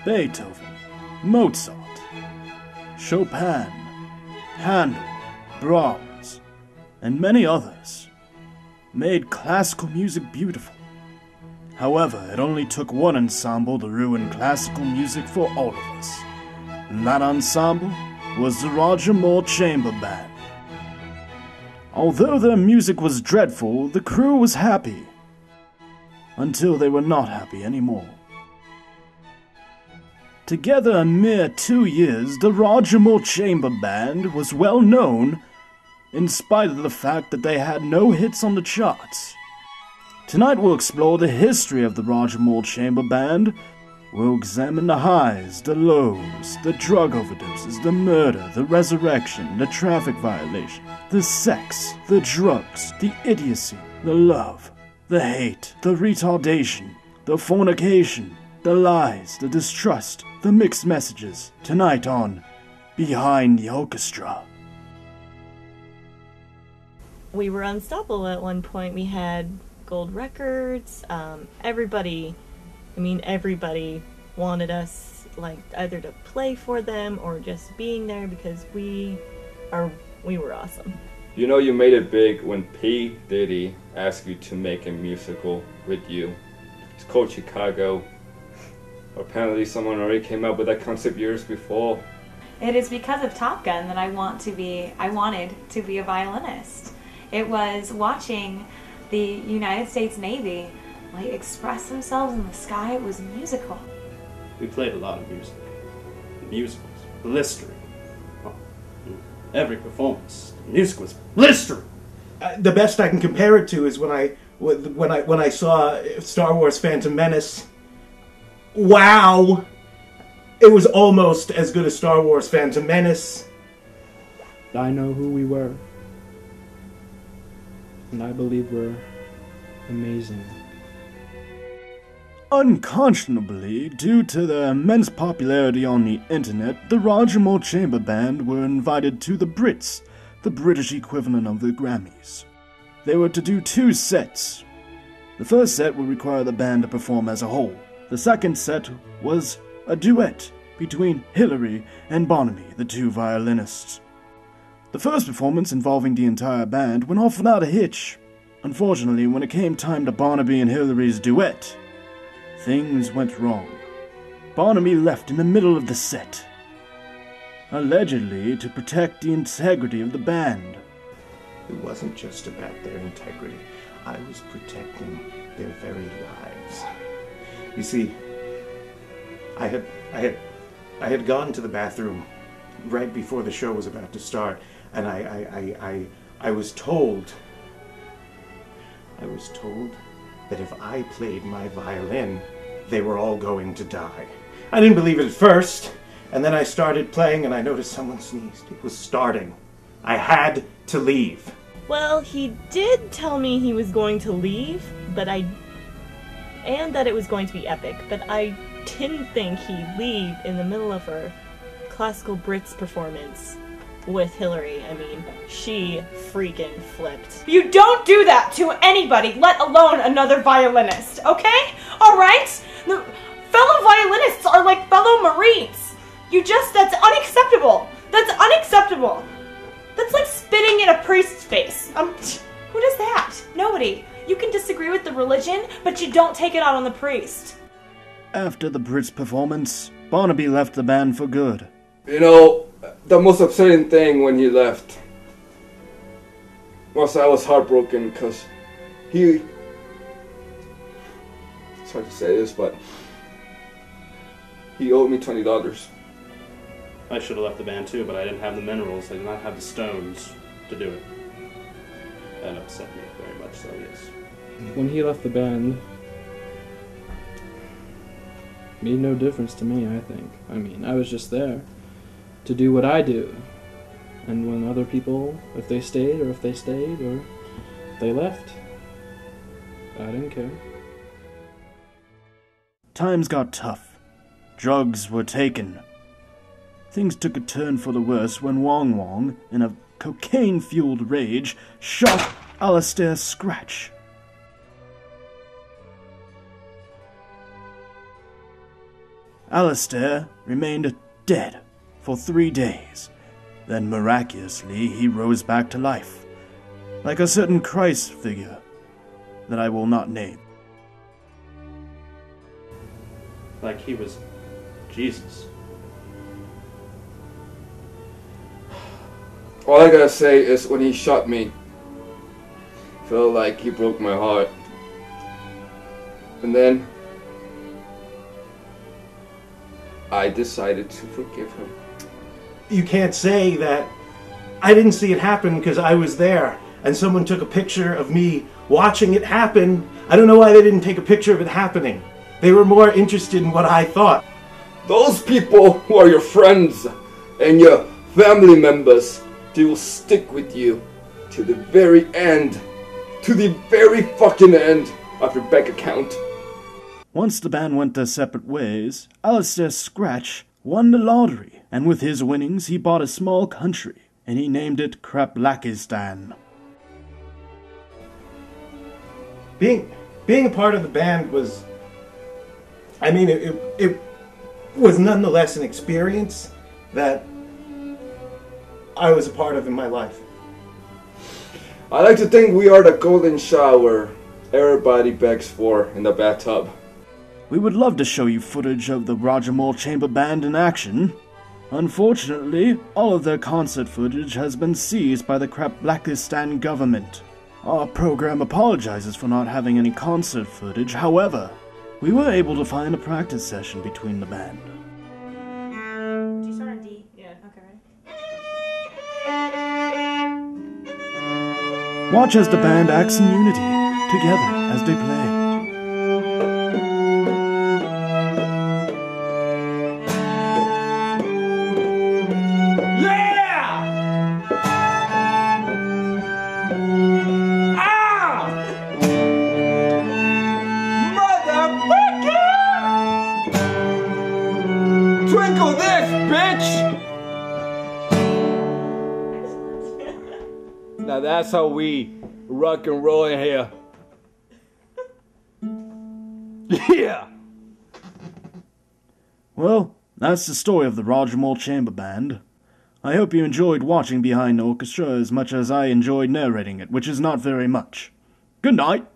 Beethoven, Mozart, Chopin, Handel, Brahms, and many others made classical music beautiful. However, it only took one ensemble to ruin classical music for all of us. And that ensemble was the Roger Moore Chamberband. Although their music was dreadful, the crew was happy. Until they were not happy anymore. Together a mere 2 years, the Roger Moore Chamberband was well known, in spite of the fact that they had no hits on the charts. Tonight we'll explore the history of the Roger Moore Chamberband. We'll examine the highs, the lows, the drug overdoses, the murder, the resurrection, the traffic violation, the sex, the drugs, the idiocy, the love, the hate, the retardation, the fornication, the lies, the distrust, the mixed messages. Tonight on Behind the Orchestra. We were unstoppable at one point. We had gold records. Everybody wanted us, like, either to play for them or just being there because we were awesome. You know you made it big when P. Diddy asked you to make a musical with you. It's called Chicago. Apparently someone already came up with that concept years before. It is because of Top Gun that I wanted to be a violinist. It was watching the United States Navy express themselves in the sky. It was musical. We played a lot of music. Musicals. Blistering. Well, every performance. The music was blistering. The best I can compare it to is when I saw Star Wars Phantom Menace. Wow! It was almost as good as Star Wars Phantom Menace. I know who we were. And I believe we're amazing. Unconscionably, due to their immense popularity on the internet, the Roger Moore Chamberband were invited to the Brits, the British equivalent of the Grammys. They were to do 2 sets. The first set would require the band to perform as a whole. The second set was a duet between Hillary and Barnaby, the 2 violinists. The first performance, involving the entire band, went off without a hitch. Unfortunately, when it came time to Barnaby and Hillary's duet, things went wrong. Barnaby left in the middle of the set, allegedly to protect the integrity of the band. It wasn't just about their integrity. I was protecting their very lives. You see, I had gone to the bathroom right before the show was about to start, and I was told that if I played my violin, they were all going to die. I didn't believe it at first, and then I started playing and I noticed someone sneezed. It was starting. I had to leave. Well, he did tell me he was going to leave, and that it was going to be epic, but I didn't think he'd leave in the middle of her classical Brits performance with Hillary. I mean, she freaking flipped. You don't do that to anybody, let alone another violinist, okay? Alright? The fellow violinists are like fellow Marines. That's unacceptable. That's unacceptable. That's like spitting in a priest's face. Who does that? Nobody. You can disagree with the religion, but you don't take it out on the priest. After the Brits performance, Barnaby left the band for good. You know, the most upsetting thing when he left was I was heartbroken because it's hard to say this, but he owed me $20. I should have left the band too, but I didn't have the minerals. I did not have the stones to do it. That upset me very much, so yes. When he left the band, made no difference to me, I think. I mean, I was just there to do what I do. And when other people, if they stayed or if they stayed or if they left, I didn't care. Times got tough. Drugs were taken. Things took a turn for the worse when Wong Wong, in a cocaine-fueled rage, shot Alistair Scratch. Alistair remained dead for 3 days. Then miraculously he rose back to life, like a certain Christ figure that I will not name. Like he was Jesus. All I gotta say is when he shot me, felt like he broke my heart. And then I decided to forgive him. You can't say that I didn't see it happen because I was there and someone took a picture of me watching it happen. I don't know why they didn't take a picture of it happening. They were more interested in what I thought. Those people who are your friends and your family members, they will stick with you to the very end. To the very fucking end of your bank account. Once the band went their separate ways, Alistair Scratch won the lottery, and with his winnings he bought a small country, and he named it Kraplakistan. Being a part of the band was, I mean, it was nonetheless an experience that I was a part of in my life. I like to think we are the golden shower everybody begs for in the bathtub. We would love to show you footage of the Roger Moore Chamberband in action. Unfortunately, all of their concert footage has been seized by the Kraplakistan government. Our program apologizes for not having any concert footage. However, we were able to find a practice session between the band. Do you start on D? Yeah. Okay, ready? Watch as the band acts in unity, together as they play. Twinkle this, bitch! Now that's how we rock and roll in here. Yeah! Well, that's the story of the Roger Moore Chamberband. I hope you enjoyed watching Behind the Orchestra as much as I enjoyed narrating it, which is not very much. Good night!